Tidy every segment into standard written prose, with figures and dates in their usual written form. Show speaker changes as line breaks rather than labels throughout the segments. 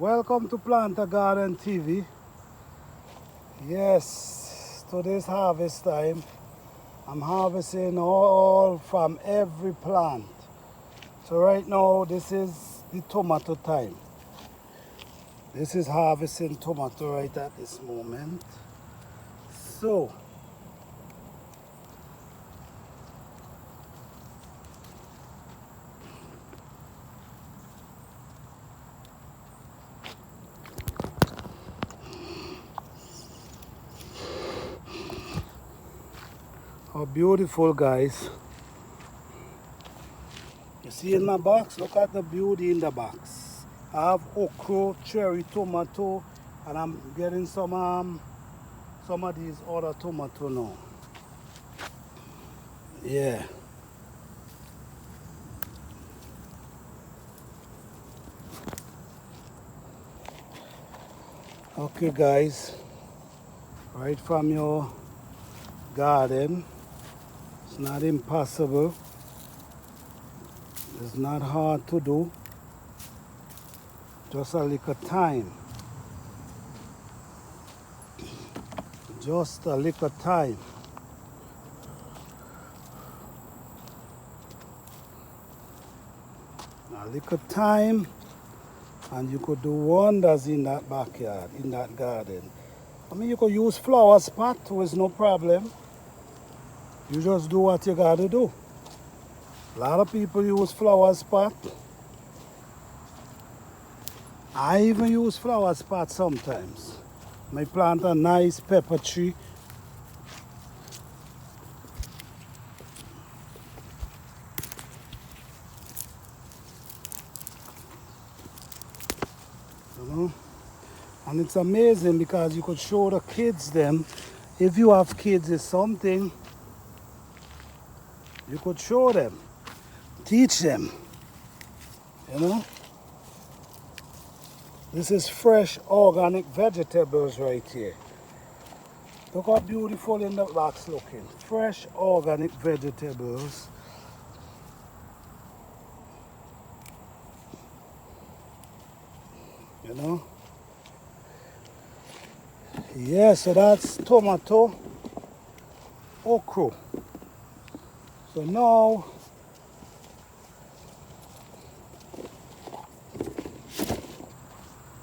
Welcome to Planter Garden TV. Yes, today's harvest time. I'm harvesting all from every plant. So right now, this is the tomato time. This is harvesting tomato right at this moment. So, how beautiful, guys. You see in my box? Look at the beauty in the box. I have okra, cherry tomato, and I'm getting some of these other tomato now. Yeah. Okay, guys. Right from your garden. It's not impossible. It's not hard to do. Just a little time. Just a little time. A little time, and you could do wonders in that backyard, in that garden. I mean, you could use flower spot too, it's no problem. You just do what you gotta do. A lot of people use flower spot. I even use flower spot sometimes. I plant a nice pepper tree. You know? And it's amazing because you could show the kids them. If you have kids, it's something you could show them, teach them, you know. This is fresh organic vegetables right here. Look how beautiful in the box looking. Fresh organic vegetables. You know. Yeah, so that's tomato, okra. So now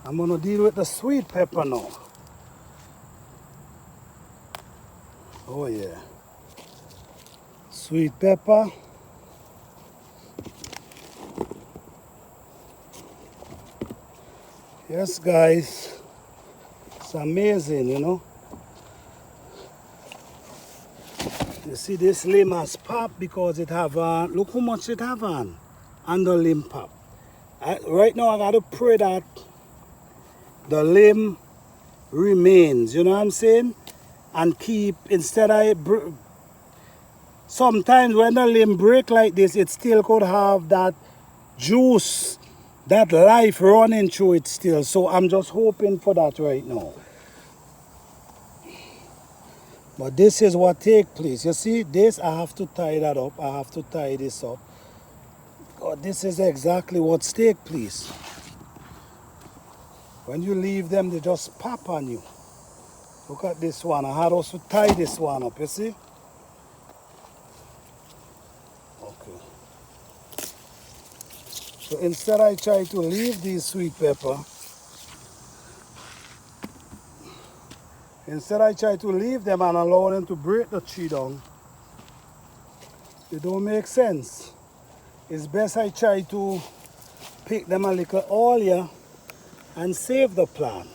I'm gonna deal with the sweet pepper now. Oh yeah. Sweet pepper. Yes, guys. It's amazing, you know. You see this limb has popped because it have look how much it have on the limb pop. Right now I gotta pray that the limb remains, you know what I'm saying? And keep, instead of it sometimes when the limb break like this, it still could have that juice, that life running through it still. So I'm just hoping for that right now. But this is what take place. You see, this I have to tie that up. I have to tie this up. God, this is exactly what's take place. When you leave them, they just pop on you. Look at this one. I had also tie this one up, you see? Okay. So instead I try to leave these sweet pepper. Instead I try to leave them and allow them to break the tree down. It don't make sense. It's best I try to pick them a little earlier and save the plant.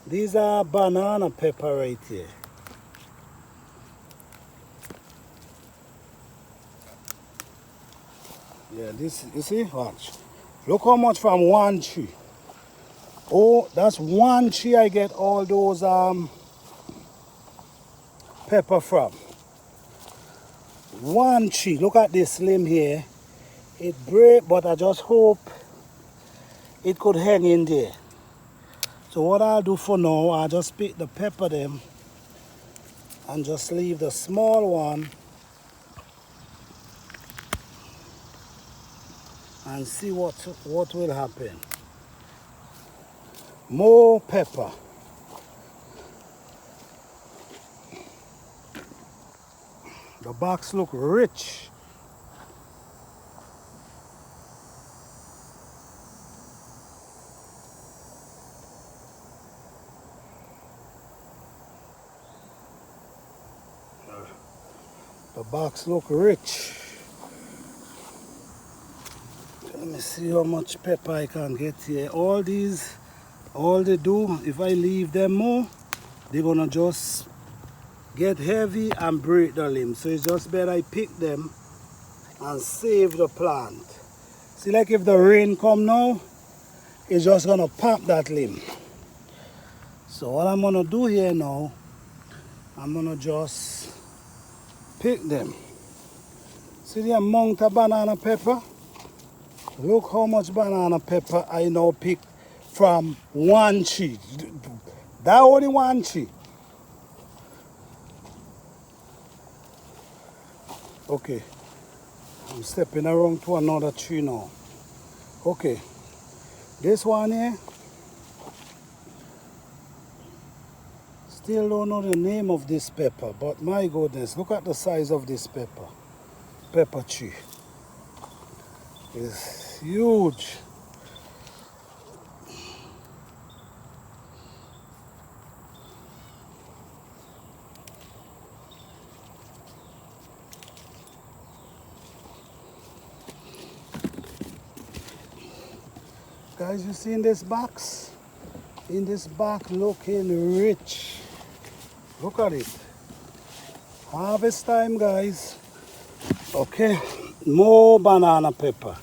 These are banana pepper right here. Yeah, this, you see, watch. Look how much from one tree. Oh, that's one tree I get all those pepper from. One tree. Look at this limb here. It break, but I just hope it could hang in there. So what I'll do for now, I'll just pick the pepper them and just leave the small one and see what will happen. More pepper. The box look rich. The box look rich. Let me see how much pepper I can get here. All these, all they do, if I leave them more, they're gonna just get heavy and break the limb. So it's just better I pick them and save the plant. See, like if the rain come now, it's just gonna pop that limb. So what I'm gonna do here now, I'm gonna just pick them. See the amount of banana pepper? Look how much banana pepper I now pick from one tree. That only one tree. Okay, I'm stepping around to another tree now. Okay, this one here, still don't know the name of this pepper, but my goodness, look at the size of this pepper tree. It's huge. Guys, you see in this box? In this box looking rich. Look at it. Harvest time, guys. Okay, more banana pepper.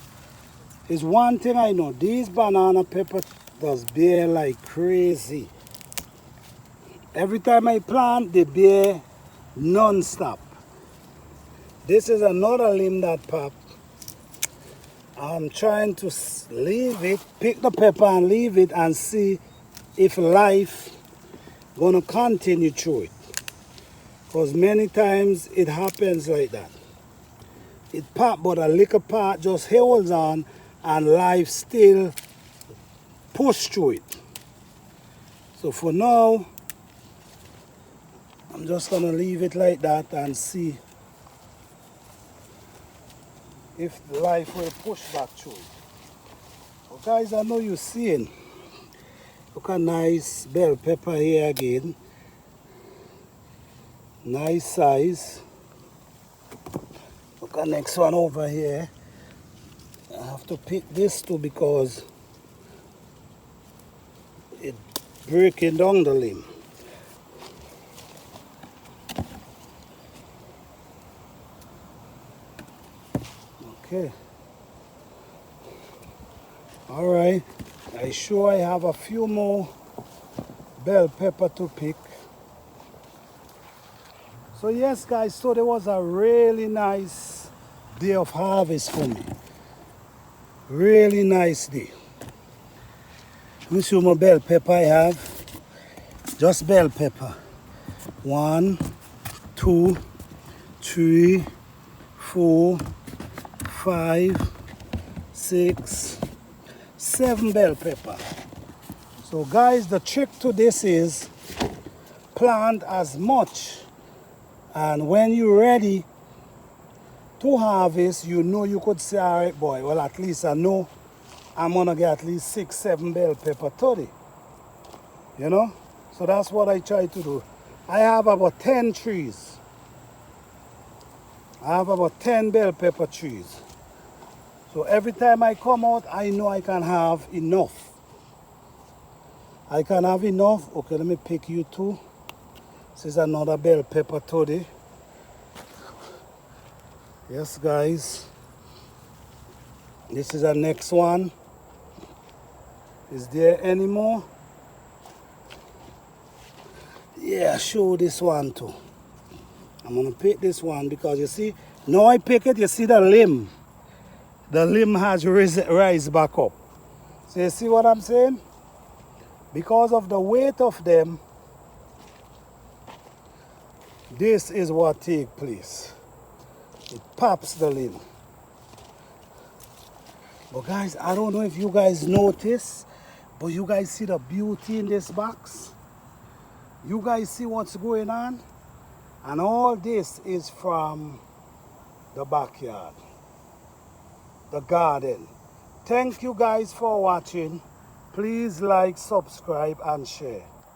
Is one thing I know, these banana pepper does bear like crazy. Every time I plant, they bear non-stop. This is another limb that popped. I'm trying to leave it, pick the pepper and leave it and see if life gonna continue through it. Because many times it happens like that. It pop, but a little part just holds on and life still push through it. So for now, I'm just gonna leave it like that and see if life will push back through it. Well, guys, I know you're seeing. Look at nice bell pepper here again. Nice size. Look at next one over here. I have to pick this too because it's breaking down the limb. Okay. All right. I sure I have a few more bell pepper to pick. So yes, guys, so there was a really nice day of harvest for me. Really nice day. Let me show my bell pepper I have. Just bell pepper. 1, 2, 3, 4, 5, 6, 7 bell pepper. So guys, the trick to this is plant as much, and when you're ready to harvest, you know you could say, all right, boy, well, at least I know I'm gonna get at least 6, 7 bell pepper today. You know? So that's what I try to do. I have about 10 trees. I have about 10 bell pepper trees. So every time I come out, I know I can have enough. I can have enough. Okay, let me pick you two. This is another bell pepper today. Yes, guys. This is the next one. Is there any more? Yeah, show this one too. I'm gonna pick this one because you see, now I pick it, you see the limb. The limb has rise back up. So you see what I'm saying? Because of the weight of them, this is what takes place. It pops the limb. But guys, I don't know if you guys notice, But you guys see the beauty in this box? You guys see what's going on? And all this is from the backyard, the garden. Thank you guys for watching. Please like, subscribe, and share.